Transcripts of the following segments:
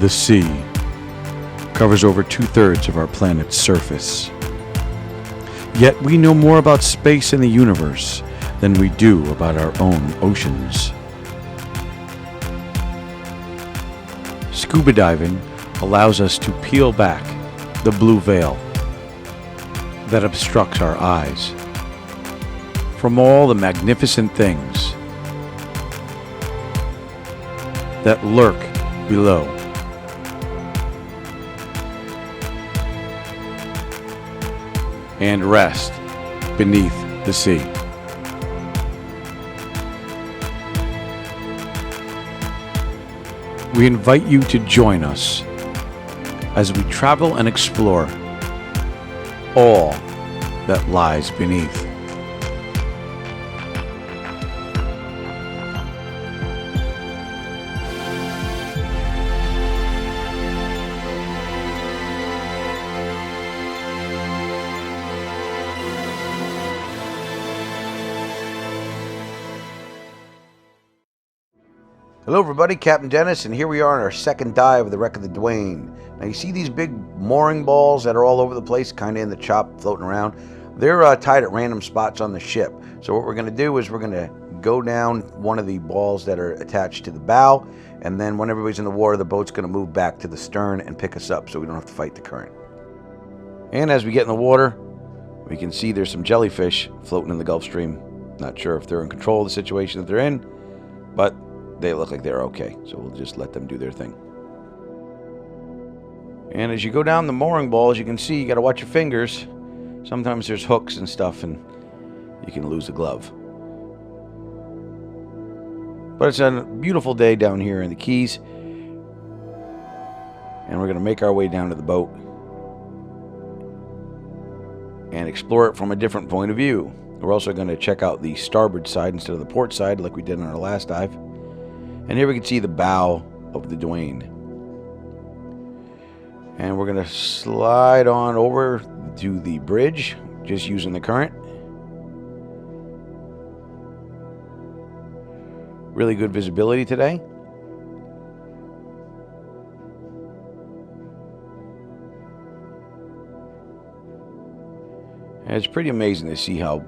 The sea covers over 2/3 of our planet's surface. Yet we know more about space and the universe than we do about our own oceans. Scuba diving allows us to peel back the blue veil that obstructs our eyes from all the magnificent things that lurk below. And rest beneath the sea. We invite you to join us as we travel and explore all that lies beneath. Hello everybody, Captain Dennis, and here we are on our second dive of the wreck of the Duane. Now you see these big mooring balls that are all over the place, kind of in the chop, floating around. They're tied at random spots on the ship. So what we're going to do is we're going to go down one of the balls that are attached to the bow, and then when everybody's in the water, the boat's going to move back to the stern and pick us up so we don't have to fight the current. And as we get in the water, we can see there's some jellyfish floating in the Gulf Stream. Not sure if they're in control of the situation that they're in, but they look like they're okay, so we'll just let them do their thing. And as you go down the mooring balls, you can see you got to watch your fingers. Sometimes there's hooks and stuff, and you can lose a glove. But it's a beautiful day down here in the Keys, and we're going to make our way down to the boat and explore it from a different point of view. We're also going to check out the starboard side instead of the port side like we did on our last dive. And here we can see the bow of the Duane. And we're going to slide on over to the bridge, just using the current. Really good visibility today. And it's pretty amazing to see how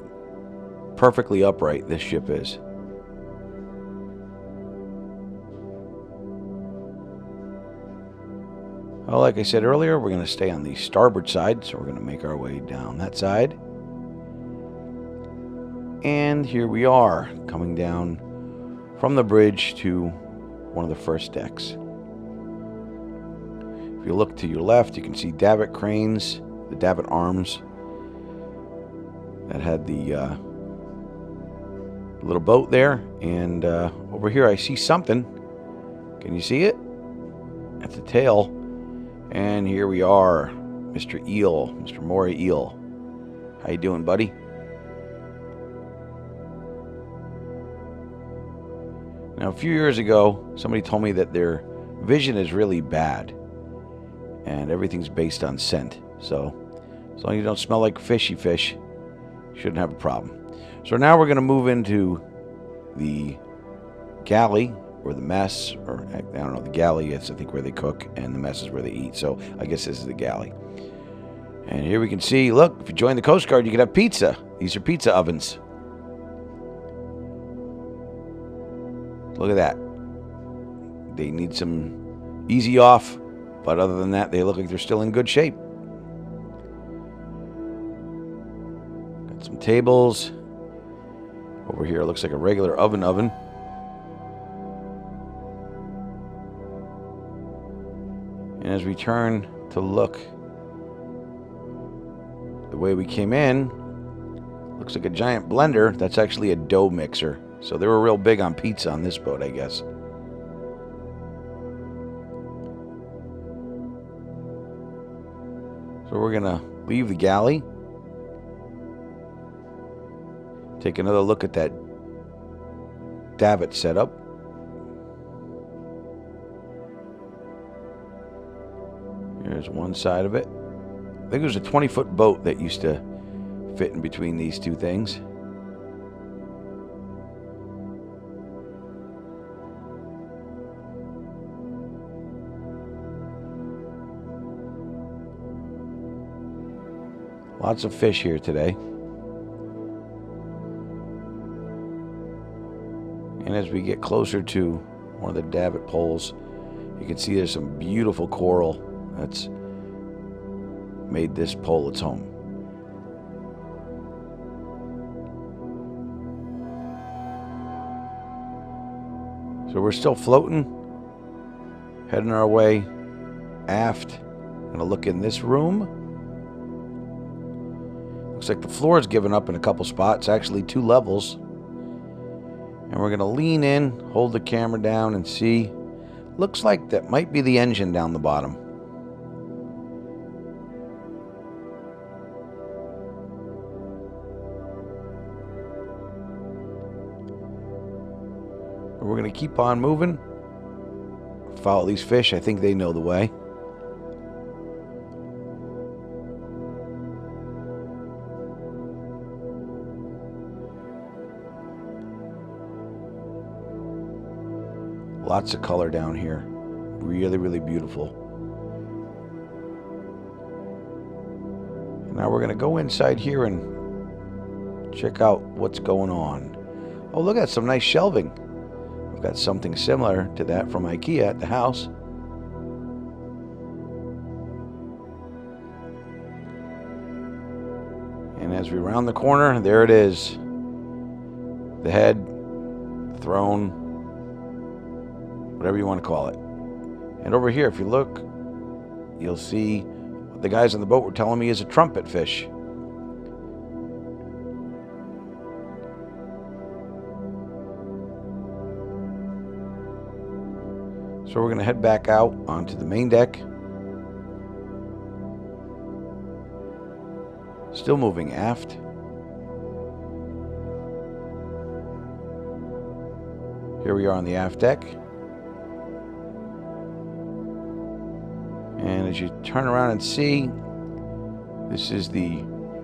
perfectly upright this ship is. Well, like I said earlier, we're going to stay on the starboard side, so we're going to make our way down that side. And here we are, coming down from the bridge to one of the first decks. If you look to your left, you can see davit cranes, the davit arms that had the little boat there. And over here I see something. Can you see it? At the tail. And here we are, Mr. Eel, Mr. Moray Eel. How you doing, buddy? Now, a few years ago, somebody told me that their vision is really bad, and everything's based on scent. So, as long as you don't smell like fishy fish, you shouldn't have a problem. So now we're going to move into the galley, or the mess, or I don't know, the galley is I think where they cook, and the mess is where they eat. So I guess this is the galley. And here we can see, look, if you join the Coast Guard, you can have pizza. These are pizza ovens. Look at that. They need some easy off, but other than that, they look like they're still in good shape. Got some tables. Over here, it looks like a regular oven. And as we turn to look the way we came in, looks like a giant blender. That's actually a dough mixer. So they were real big on pizza on this boat, I guess. So we're going to leave the galley. Take another look at that davit setup. Here's one side of it. I think it was a 20-foot boat that used to fit in between these two things. Lots of fish here today. And as we get closer to one of the davit poles, you can see there's some beautiful coral that's made this pole its home. So we're still floating, heading our way aft. Gonna look in this room. Looks like the floor is given up in a couple spots, actually 2 levels. And we're gonna lean in, hold the camera down and see. Looks like that might be the engine down the bottom. We're going to keep on moving. Follow these fish. I think they know the way. Lots of color down here. Really, really beautiful. Now we're going to go inside here and check out what's going on. Oh, look at some nice shelving. I've got something similar to that from IKEA at the house. And as we round the corner, there it is. The head, throne, whatever you want to call it. And over here, if you look, you'll see what the guys on the boat were telling me is a trumpet fish. So we're going to head back out onto the main deck. Still moving aft. Here we are on the aft deck. And as you turn around and see, this is the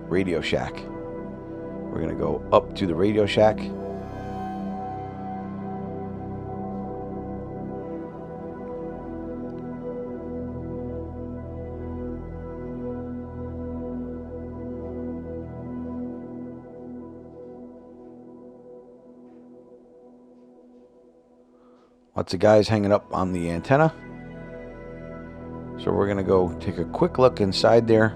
radio shack. We're going to go up to the radio shack. Lots of guys hanging up on the antenna. So we're going to go take a quick look inside there.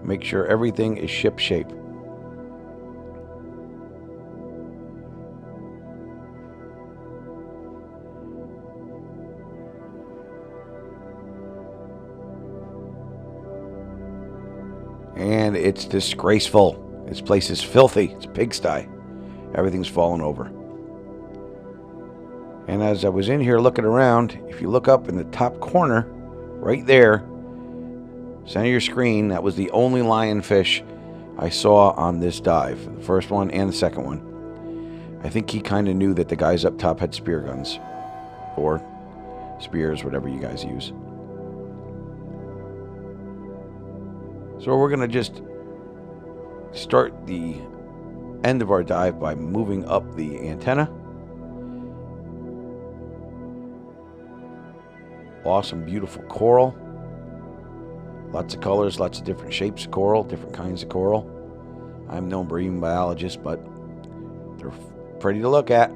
Make sure everything is ship shape. And it's disgraceful. This place is filthy. It's a pigsty. Everything's fallen over. And as I was in here looking around, if you look up in the top corner, right there, center of your screen, that was the only lionfish I saw on this dive. The first one and the second one. I think he kind of knew that the guys up top had spear guns. Or spears, whatever you guys use. So we're going to just start the end of our dive by moving up the antenna. Awesome, beautiful coral. Lots of colors, lots of different shapes of coral, different kinds of coral. I'm no marine biologist, but they're pretty to look at.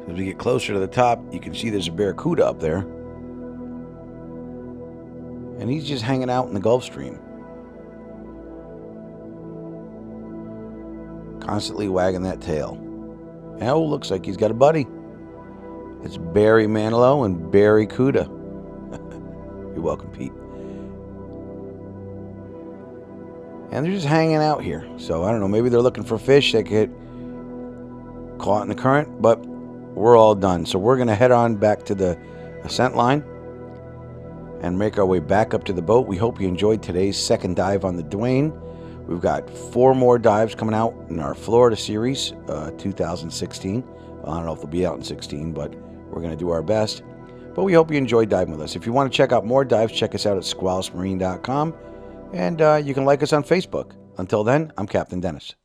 As we get closer to the top, you can see there's a barracuda up there. And he's just hanging out in the Gulf Stream. Constantly wagging that tail. And oh, looks like he's got a buddy. It's Barry Manilow and Barry Cuda. You're welcome, Pete. And they're just hanging out here. So, I don't know, maybe they're looking for fish that get caught in the current, but we're all done. So we're going to head on back to the ascent line and make our way back up to the boat. We hope you enjoyed today's second dive on the Duane. We've got 4 more dives coming out in our Florida series, 2016, I don't know if they'll be out in 16, but we're going to do our best. But we hope you enjoyed diving with us. If you want to check out more dives, check us out at squalusmarine.com. And you can like us on Facebook. Until then, I'm Captain Dennis.